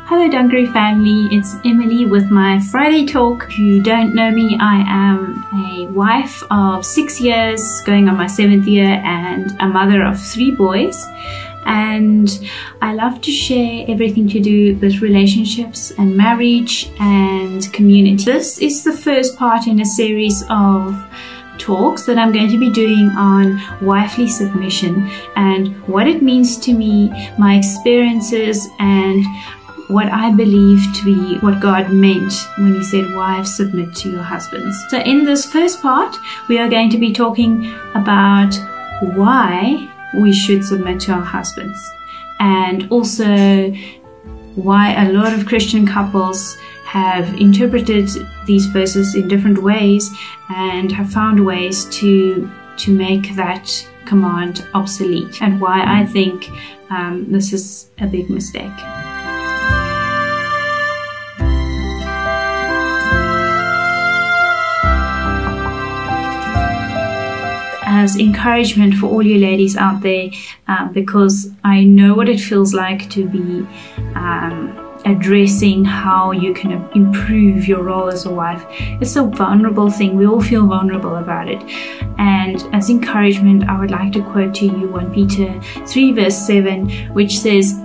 Hello Dunkery family, it's Emily with my Friday talk. If you don't know me, I am a wife of 6 years, going on my 7th year, and a mother of 3 boys. And I love to share everything to do with relationships and marriage and community. This is the first part in a series of talks that I'm going to be doing on wifely submission and what it means to me, my experiences, and what I believe to be what God meant when He said, wives, submit to your husbands. So in this first part, we are going to be talking about why we should submit to our husbands, and also why a lot of Christian couples have interpreted these verses in different ways and have found ways to make that command obsolete, and why I think this is a big mistake. As encouragement for all you ladies out there, because I know what it feels like to be addressing how you can improve your role as a wife. It's a vulnerable thing. We all feel vulnerable about it. And as encouragement, I would like to quote to you 1 Peter 3 verse 7, which says,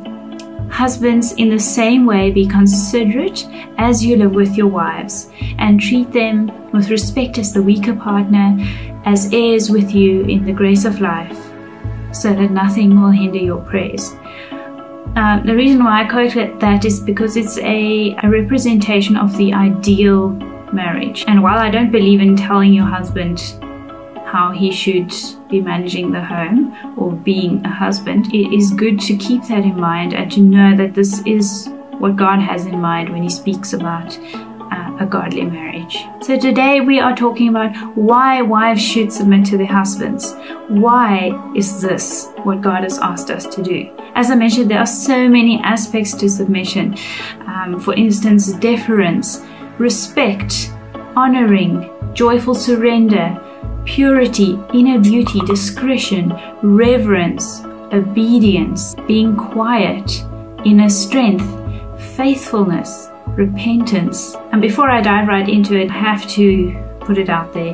"Husbands, in the same way be considerate as you live with your wives, and treat them with respect as the weaker partner, as heirs with you in the grace of life, so that nothing will hinder your praise." The reason why I quote that is because it's a representation of the ideal marriage. And while I don't believe in telling your husband how he should be managing the home or being a husband, it is good to keep that in mind and to know that this is what God has in mind when He speaks about a godly marriage. So today we are talking about why wives should submit to their husbands. Why is this what God has asked us to do? As I mentioned, there are so many aspects to submission. For instance, deference, respect, honoring, joyful surrender, purity, inner beauty, discretion, reverence, obedience, being quiet, inner strength, faithfulness, repentance. And before I dive right into it, I have to put it out there.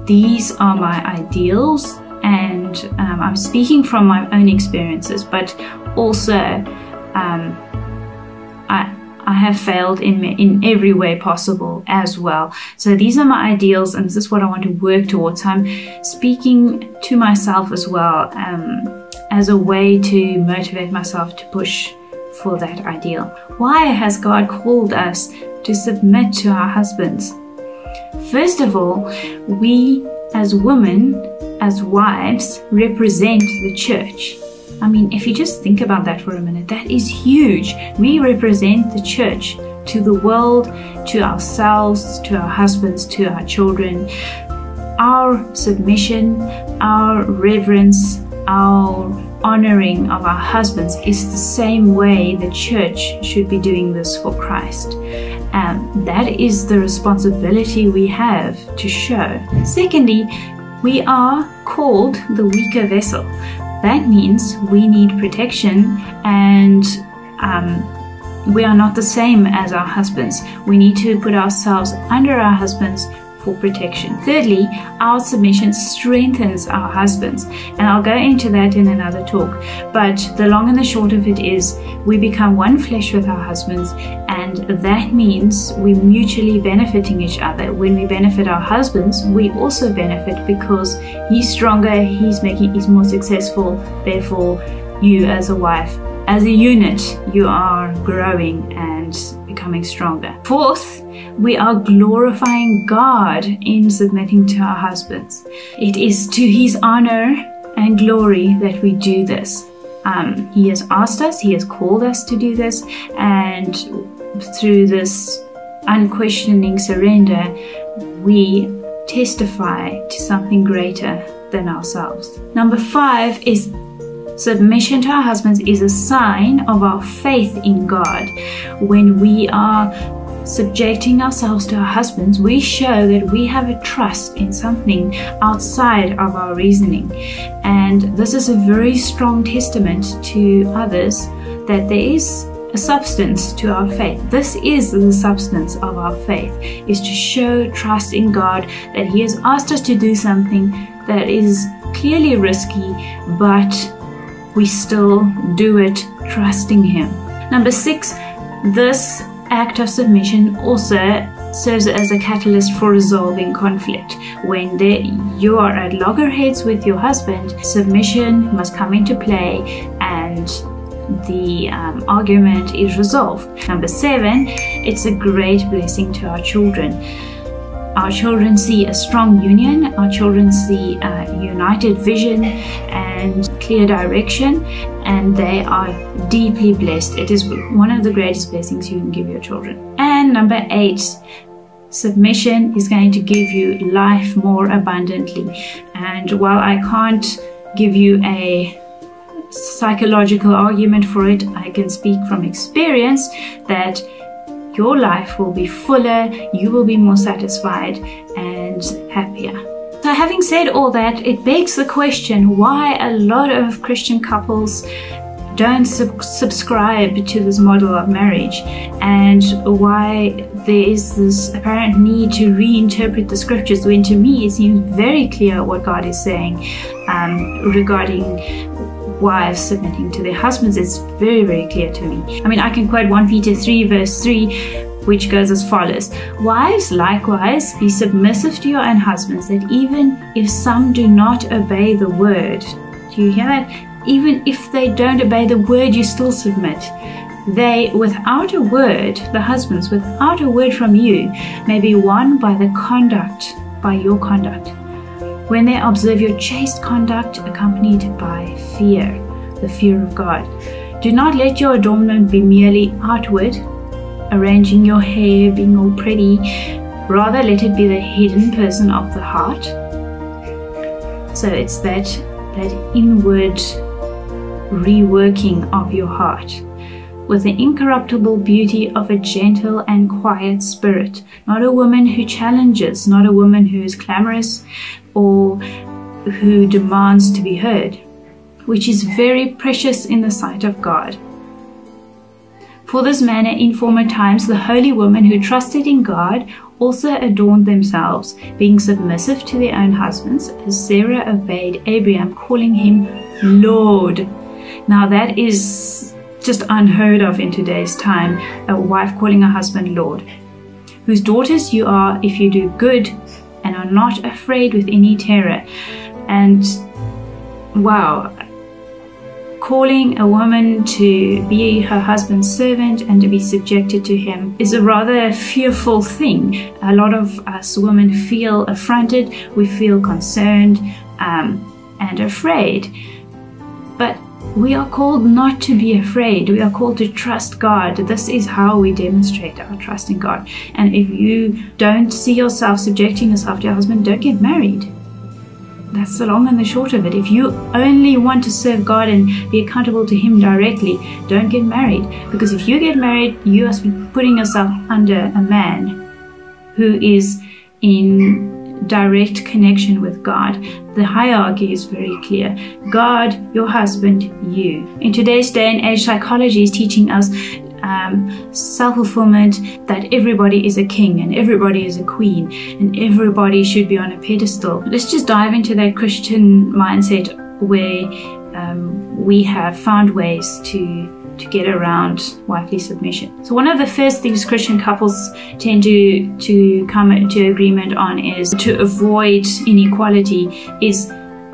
These are my ideals, and I'm speaking from my own experiences, but also I have failed in every way possible as well. So these are my ideals, and this is what I want to work towards. So I'm speaking to myself as well, as a way to motivate myself to push for that ideal. Why has God called us to submit to our husbands? First of all, we as women, as wives, represent the church. I mean, if you just think about that for a minute, that is huge. We represent the church to the world, to ourselves, to our husbands, to our children. Our submission, our reverence, our honoring of our husbands is the same way the church should be doing this for Christ. That is the responsibility we have to show. Secondly, we are called the weaker vessel. That means we need protection, and we are not the same as our husbands. We need to put ourselves under our husbands for protection. Thirdly, our submission strengthens our husbands, and I'll go into that in another talk. But the long and the short of it is, we become one flesh with our husbands, and that means we're mutually benefiting each other. When we benefit our husbands, we also benefit because he's stronger, he's more successful. Therefore, you as a wife, as a unit, you are growing and becoming stronger. Fourth, we are glorifying God in submitting to our husbands. It is to His honor and glory that we do this. He has asked us, He has called us to do this, and through this unquestioning surrender, we testify to something greater than ourselves. Number 5 is submission to our husbands is a sign of our faith in God. When we are subjecting ourselves to our husbands, we show that we have a trust in something outside of our reasoning. And this is a very strong testament to others that there is a substance to our faith. This is the substance of our faith, is to show trust in God, that He has asked us to do something that is clearly risky, but we still do it trusting Him. Number 6, this act of submission also serves as a catalyst for resolving conflict. When you are at loggerheads with your husband, submission must come into play and the argument is resolved. Number 7, it's a great blessing to our children. Our children see a strong union, our children see a united vision and clear direction, and they are deeply blessed. It is one of the greatest blessings you can give your children. And number 8, submission is going to give you life more abundantly. And while I can't give you a psychological argument for it, I can speak from experience that your life will be fuller, you will be more satisfied and happier. So having said all that, it begs the question why a lot of Christian couples don't subscribe to this model of marriage, and why there is this apparent need to reinterpret the scriptures, when to me it seems very clear what God is saying regarding wives submitting to their husbands. It's very, very clear to me. I mean, I can quote 1 Peter 3 verse 3, which goes as follows: Wives, likewise, be submissive to your own husbands, that even if some do not obey the word, do you hear that? Even if they don't obey the word, you still submit. They, without a word, the husbands, without a word from you, may be won by your conduct, when they observe your chaste conduct accompanied by fear, the fear of God. Do not let your adornment be merely outward, arranging your hair, being all pretty. Rather, let it be the hidden person of the heart. So it's that inward reworking of your heart, with the incorruptible beauty of a gentle and quiet spirit, not a woman who challenges, not a woman who is clamorous or who demands to be heard, which is very precious in the sight of God. For this manner in former times the holy women who trusted in God also adorned themselves, being submissive to their own husbands, as Sarah obeyed Abraham, calling him Lord. Now that is just unheard of in today's time, a wife calling her husband Lord. Whose daughters you are if you do good and are not afraid with any terror. And wow, calling a woman to be her husband's servant and to be subjected to him is a rather fearful thing. A lot of us women feel affronted, we feel concerned and afraid. But we are called not to be afraid. We are called to trust God. This is how we demonstrate our trust in God. And if you don't see yourself subjecting yourself to your husband, don't get married. That's the long and the short of it. If you only want to serve God and be accountable to Him directly, don't get married. Because if you get married, you are putting yourself under a man who is in direct connection with God. The hierarchy is very clear. God, your husband, you. In today's day and age, psychology is teaching us self-fulfillment, that everybody is a king and everybody is a queen and everybody should be on a pedestal. Let's just dive into that Christian mindset where we have found ways to get around wifely submission. So one of the first things Christian couples tend to come into agreement on is to avoid inequality is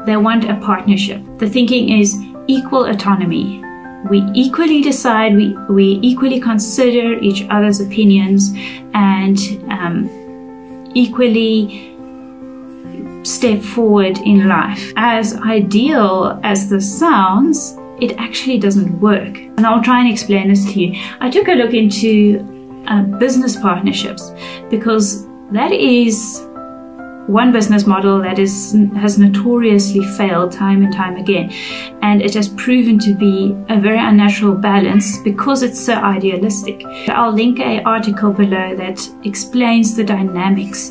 they want a partnership. The thinking is equal autonomy. We equally decide, we equally consider each other's opinions and equally step forward in life. As ideal as this sounds, it actually doesn't work. And I'll try and explain this to you. I took a look into business partnerships because that is one business model that has notoriously failed time and time again. And it has proven to be a very unnatural balance because it's so idealistic. I'll link an article below that explains the dynamics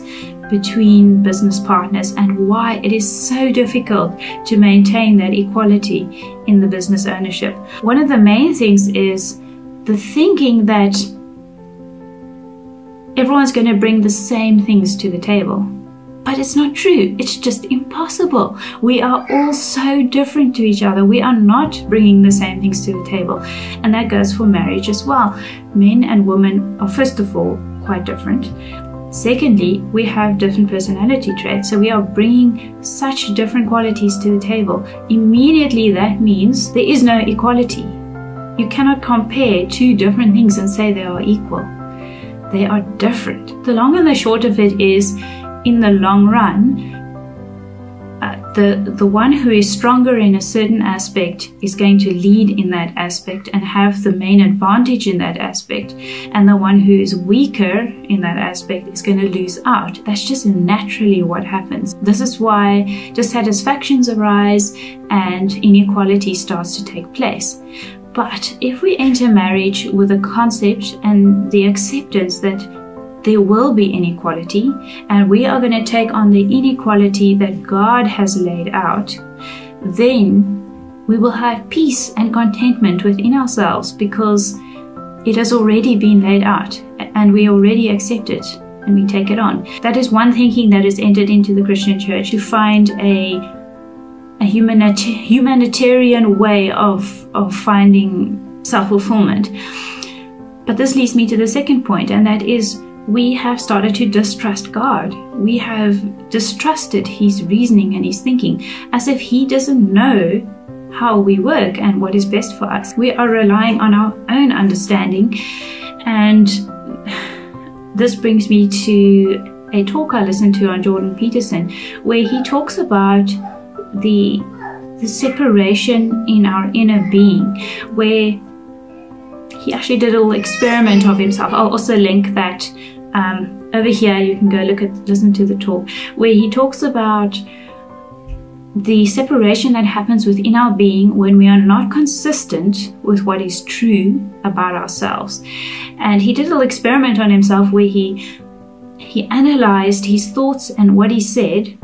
between business partners and why it is so difficult to maintain that equality in the business ownership. One of the main things is the thinking that everyone's going to bring the same things to the table. But it's not true. It's just impossible. We are all so different to each other. We are not bringing the same things to the table. And that goes for marriage as well. Men and women are, first of all, quite different. Secondly, we have different personality traits. So we are bringing such different qualities to the table. Immediately, that means there is no equality. You cannot compare two different things and say they are equal. They are different. The long and the short of it is, in the long run, the one who is stronger in a certain aspect is going to lead in that aspect and have the main advantage in that aspect, and the one who is weaker in that aspect is going to lose out. That's just naturally what happens. This is why dissatisfactions arise and inequality starts to take place. But if we enter marriage with the concept and the acceptance that there will be inequality, and we are going to take on the inequality that God has laid out, then we will have peace and contentment within ourselves, because it has already been laid out and we already accept it and we take it on. That is one thinking that is entered into the Christian church, to find a humanitarian way of finding self-fulfillment. But this leads me to the second point, and that is, we have started to distrust God. We have distrusted His reasoning and His thinking, as if He doesn't know how we work and what is best for us. We are relying on our own understanding. And this brings me to a talk I listened to on Jordan Peterson, where he talks about the separation in our inner being, where he actually did a little experiment of himself. I'll also link that over here. You can go listen to the talk, where he talks about the separation that happens within our being when we are not consistent with what is true about ourselves. And he did a little experiment on himself where he analyzed his thoughts and what he said,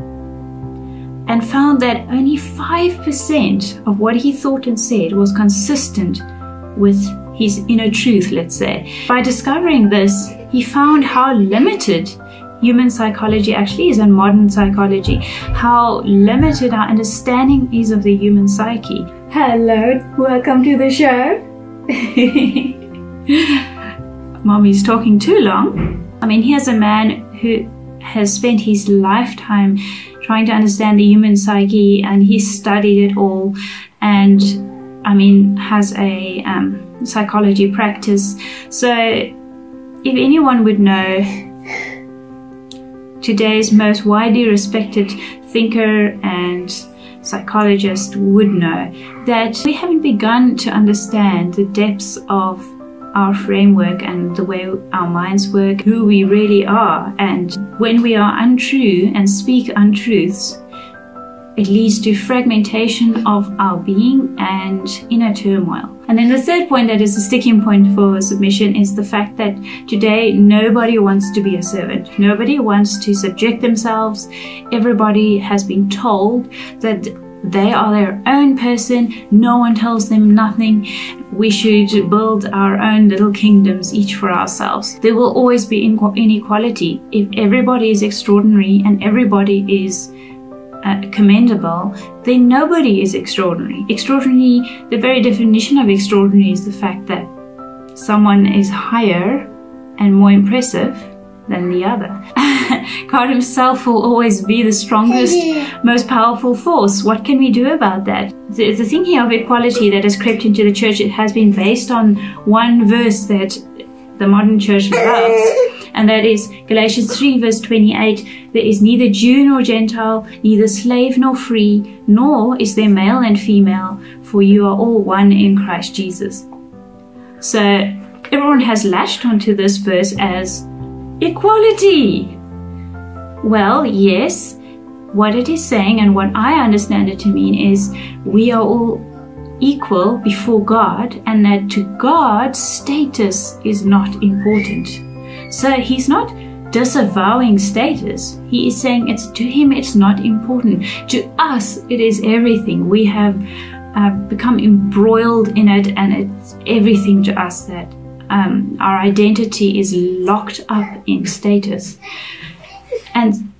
and found that only 5% of what he thought and said was consistent with his inner truth, let's say. By discovering this, he found how limited human psychology actually is, and modern psychology, how limited our understanding is of the human psyche. Hello, welcome to the show. Mommy's talking too long. I mean, here's a man who has spent his lifetime trying to understand the human psyche, and he studied it all, and I mean, has a psychology practice. So if anyone would know, today's most widely respected thinker and psychologist would know that we haven't begun to understand the depths of our framework and the way our minds work, who we really are. And when we are untrue and speak untruths, it leads to fragmentation of our being and inner turmoil. And then the third point that is a sticking point for submission is the fact that today nobody wants to be a servant. Nobody wants to subject themselves. Everybody has been told that they are their own person. No one tells them nothing. We should build our own little kingdoms, each for ourselves. There will always be inequality. If everybody is extraordinary and everybody is commendable, then nobody is extraordinary. Extraordinary, the very definition of extraordinary is the fact that someone is higher and more impressive than the other. God Himself will always be the strongest, most powerful force. What can we do about that? The thinking of equality that has crept into the church, it has been based on one verse that the modern church loves, and that is Galatians 3 verse 28. There is neither Jew nor Gentile, neither slave nor free, nor is there male and female, for you are all one in Christ Jesus. So everyone has latched onto this verse as equality. Well, yes, what it is saying and what I understand it to mean is we are all equal before God, and that to God status is not important. So He's not disavowing status. He is saying to Him it's not important. To us it is everything. We have become embroiled in it, and it's everything to us, that our identity is locked up in status. And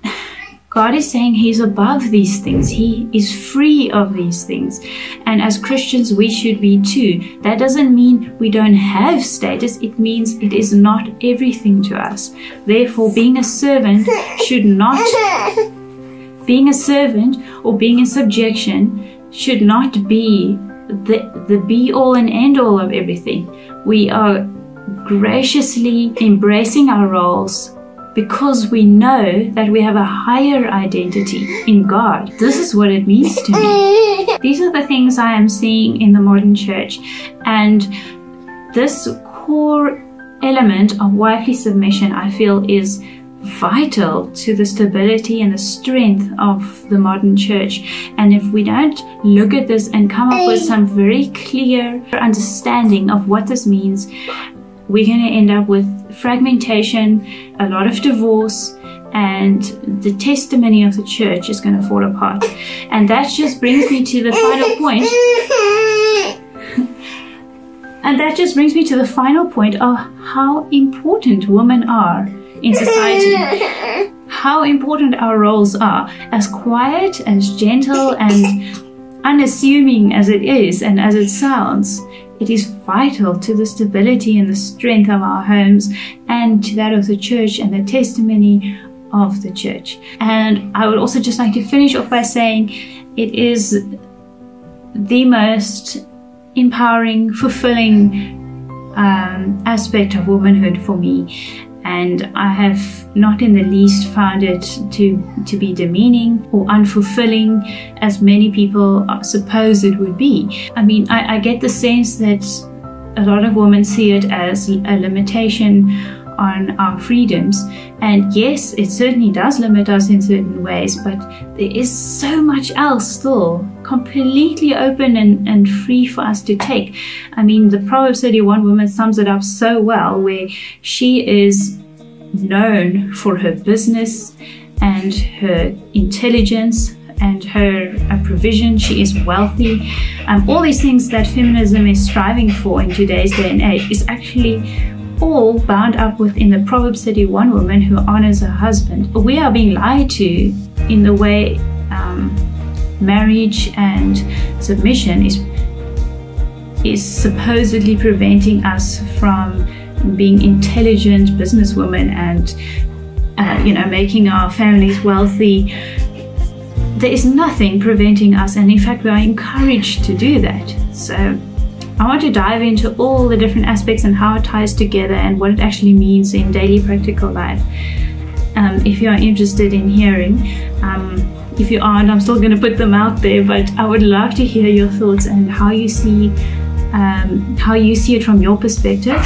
God is saying He's above these things. He is free of these things. And as Christians, we should be too. That doesn't mean we don't have status. It means it is not everything to us. Therefore, being a servant or being in subjection should not be the be-all and end-all of everything. We are graciously embracing our roles because we know that we have a higher identity in God. This is what it means to me. These are the things I am seeing in the modern church. And this core element of wifely submission, I feel, is vital to the stability and the strength of the modern church. And if we don't look at this and come up with some very clear understanding of what this means, we're going to end up with fragmentation, a lot of divorce, and the testimony of the church is going to fall apart. And that just brings me to the final point. And that just brings me to the final point of how important women are in society. How important our roles are. As quiet, as gentle, and unassuming as it is and as it sounds, it is vital to the stability and the strength of our homes and to that of the church and the testimony of the church. And I would also just like to finish off by saying it is the most empowering, fulfilling aspect of womanhood for me. And I have not in the least found it to be demeaning or unfulfilling as many people suppose it would be. I mean, I get the sense that a lot of women see it as a limitation on our freedoms. And yes, it certainly does limit us in certain ways, but there is so much else still completely open and free for us to take. I mean, the Proverbs 31 woman sums it up so well, where she is known for her business and her intelligence and her provision. She is wealthy. All these things that feminism is striving for in today's day and age is actually all bound up within the Proverbs 31 woman who honors her husband. We are being lied to in the way marriage and submission is supposedly preventing us from being intelligent businesswomen and making our families wealthy. There is nothing preventing us, and in fact we are encouraged to do that. So I want to dive into all the different aspects and how it ties together and what it actually means in daily practical life. If you are interested in hearing, if you aren't, I'm still going to put them out there, but I would love to hear your thoughts and how you see it from your perspective.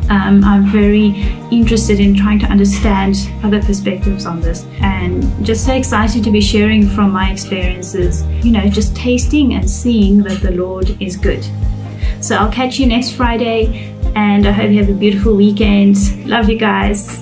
I'm very interested in trying to understand other perspectives on this, and just so excited to be sharing from my experiences, just tasting and seeing that the Lord is good. So I'll catch you next Friday, and I hope you have a beautiful weekend. Love you guys.